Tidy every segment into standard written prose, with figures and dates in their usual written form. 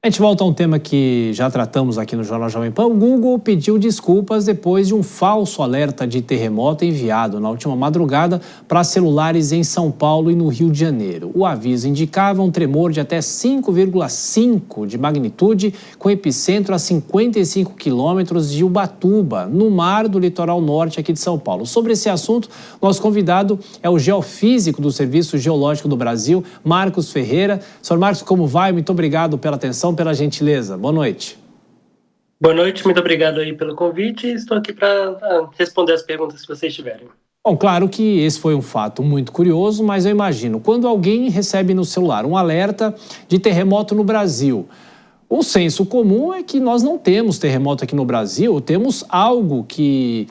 A gente volta a um tema que já tratamos aqui no Jornal Jovem Pan. O Google pediu desculpas depois de um falso alerta de terremoto enviado na última madrugada para celulares em São Paulo e no Rio de Janeiro. O aviso indicava um tremor de até 5,5 de magnitude, com epicentro a 55 quilômetros de Ubatuba, no mar do litoral norte aqui de São Paulo. Sobre esse assunto, nosso convidado é o geofísico do Serviço Geológico do Brasil, Marcos Ferreira. Senhor Marcos, como vai? Muito obrigado pela atenção, pela gentileza. Boa noite. Boa noite, muito obrigado aí pelo convite. Estou aqui para responder as perguntas que vocês tiverem. Bom, claro que esse foi um fato muito curioso, mas eu imagino, quando alguém recebe no celular um alerta de terremoto no Brasil, o senso comum é que nós não temos terremoto aqui no Brasil, temos algo que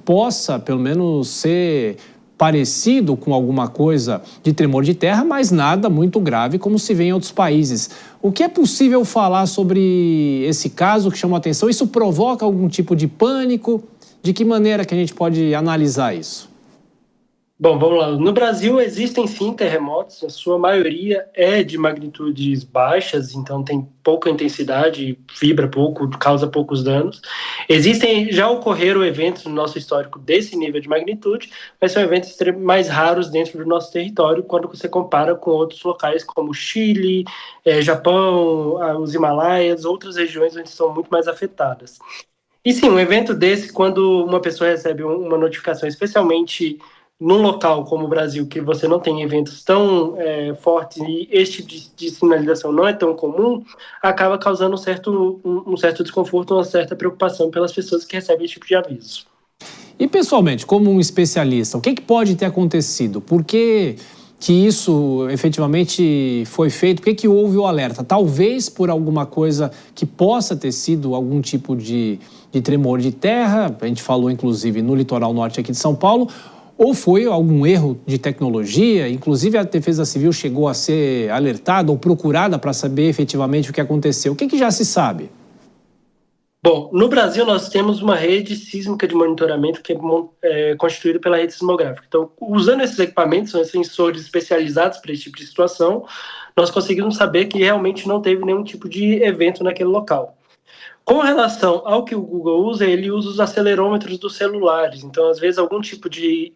possa, pelo menos, ser parecido com alguma coisa de tremor de terra, mas nada muito grave como se vê em outros países. O que é possível falar sobre esse caso que chamou a atenção? Isso provoca algum tipo de pânico? De que maneira que a gente pode analisar isso? Bom, vamos lá. No Brasil existem sim terremotos, a sua maioria é de magnitudes baixas, então tem pouca intensidade, vibra pouco, causa poucos danos. Já ocorreram eventos no nosso histórico desse nível de magnitude, mas são eventos mais raros dentro do nosso território quando você compara com outros locais como Chile, Japão, os Himalaias, outras regiões onde são muito mais afetadas. E sim, um evento desse, quando uma pessoa recebe uma notificação, especialmente num local como o Brasil, que você não tem eventos tão fortes e este tipo de sinalização não é tão comum, acaba causando um certo desconforto, uma certa preocupação pelas pessoas que recebem esse tipo de aviso. E pessoalmente, como um especialista, o que pode ter acontecido? Por que isso efetivamente foi feito? Por que houve o alerta? Talvez por alguma coisa que possa ter sido algum tipo de tremor de terra, a gente falou inclusive no litoral norte aqui de São Paulo, ou foi algum erro de tecnologia? Inclusive a Defesa Civil chegou a ser alertada ou procurada para saber efetivamente o que aconteceu. O que já se sabe? Bom, no Brasil nós temos uma rede sísmica de monitoramento que é constituída pela rede sismográfica. Então, usando esses equipamentos, são sensores especializados para esse tipo de situação, nós conseguimos saber que realmente não teve nenhum tipo de evento naquele local. Com relação ao que o Google usa, ele usa os acelerômetros dos celulares. Então, às vezes, algum tipo de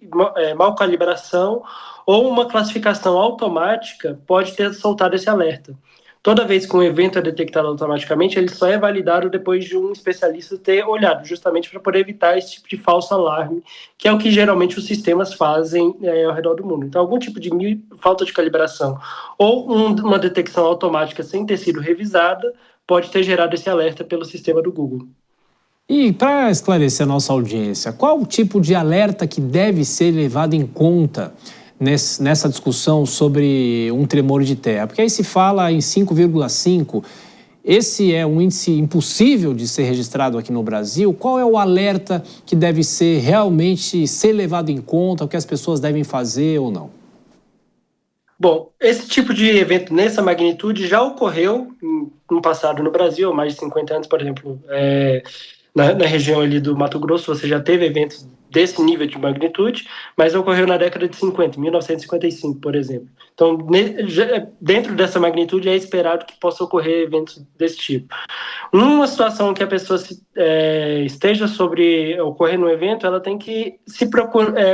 mal calibração ou uma classificação automática pode ter soltado esse alerta. Toda vez que um evento é detectado automaticamente, ele só é validado depois de um especialista ter olhado, justamente para poder evitar esse tipo de falso alarme, que é o que geralmente os sistemas fazem ao redor do mundo. Então, algum tipo de falta de calibração ou uma detecção automática sem ter sido revisada pode ter gerado esse alerta pelo sistema do Google. E para esclarecer a nossa audiência, qual o tipo de alerta que deve ser levado em conta nessa discussão sobre um tremor de terra? Porque aí se fala em 5,5, esse é um índice impossível de ser registrado aqui no Brasil. Qual é o alerta que deve ser realmente ser levado em conta, o que as pessoas devem fazer ou não? Bom, esse tipo de evento nessa magnitude já ocorreu no passado no Brasil, há mais de 50 anos, por exemplo, na região ali do Mato Grosso, você já teve eventos desse nível de magnitude, mas ocorreu na década de 50, 1955, por exemplo. Então, dentro dessa magnitude, é esperado que possa ocorrer eventos desse tipo. Numa situação que a pessoa esteja sobre ocorrer no evento, ela tem que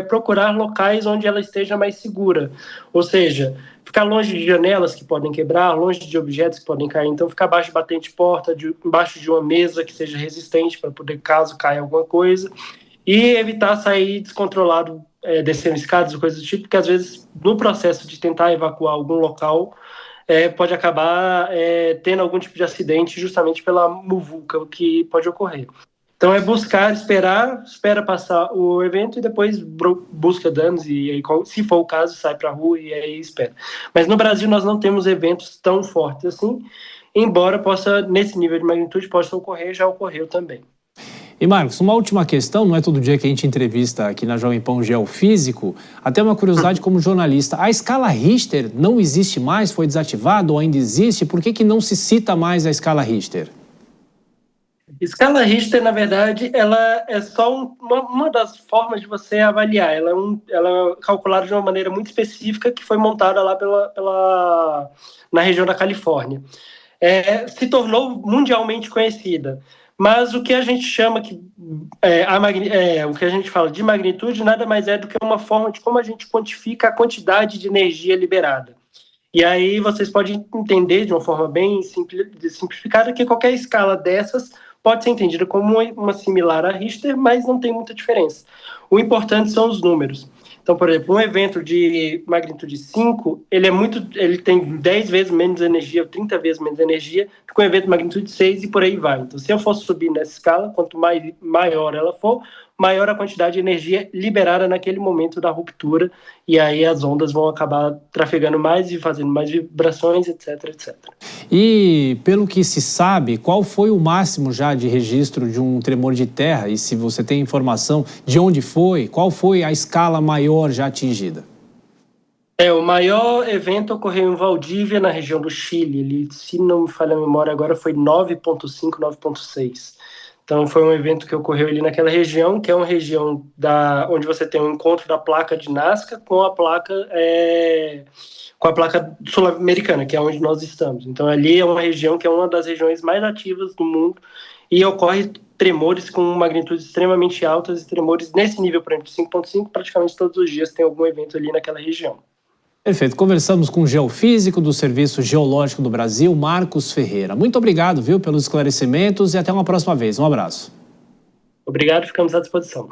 procurar locais onde ela esteja mais segura, ou seja, ficar longe de janelas que podem quebrar, longe de objetos que podem cair. Então, ficar abaixo de batente de porta, embaixo de uma mesa que seja resistente para poder, caso caia alguma coisa, e evitar sair descontrolado, descendo escadas ou coisas do tipo, porque às vezes no processo de tentar evacuar algum local pode acabar tendo algum tipo de acidente justamente pela muvuca que pode ocorrer. Então é buscar, espera passar o evento e depois busca danos e aí, se for o caso, sai para a rua e aí espera. Mas no Brasil nós não temos eventos tão fortes assim, embora nesse nível de magnitude, possa ocorrer, já ocorreu também. E Marcos, uma última questão, não é todo dia que a gente entrevista aqui na Jovem Pan um geofísico, até uma curiosidade como jornalista, a escala Richter não existe mais, foi desativada ou ainda existe? Por que não se cita mais a escala Richter? Escala Richter, na verdade, ela é só uma das formas de você avaliar. Ela é calculada de uma maneira muito específica que foi montada lá na região da Califórnia. se tornou mundialmente conhecida. Mas o que a gente chama o que a gente fala de magnitude nada mais é do que uma forma de como a gente quantifica a quantidade de energia liberada. E aí vocês podem entender de uma forma bem simplificada que qualquer escala dessas pode ser entendida como uma similar a Richter, mas não tem muita diferença. O importante são os números. Então, por exemplo, um evento de magnitude 5, ele tem 10 vezes menos energia, 30 vezes menos energia do que um evento de magnitude 6 e por aí vai. Então, se eu for subir nessa escala, quanto maior ela for, maior a quantidade de energia liberada naquele momento da ruptura, e aí as ondas vão acabar trafegando mais e fazendo mais vibrações, etc, etc. E, pelo que se sabe, qual foi o máximo já de registro de um tremor de terra? E se você tem informação de onde foi, qual foi a escala maior já atingida? O maior evento ocorreu em Valdívia, na região do Chile. Ele, se não me falha a memória agora, foi 9,5, 9,6. Então, foi um evento que ocorreu ali naquela região, que é uma região onde você tem um encontro da placa de Nazca com a placa sul-americana, que é onde nós estamos. Então, ali é uma região que é uma das regiões mais ativas do mundo e ocorre tremores com magnitudes extremamente altas e tremores nesse nível, por exemplo, 5,5, praticamente todos os dias tem algum evento ali naquela região. Perfeito. Conversamos com o geofísico do Serviço Geológico do Brasil, Marcos Ferreira. Muito obrigado, viu, pelos esclarecimentos e até uma próxima vez. Um abraço. Obrigado, ficamos à disposição.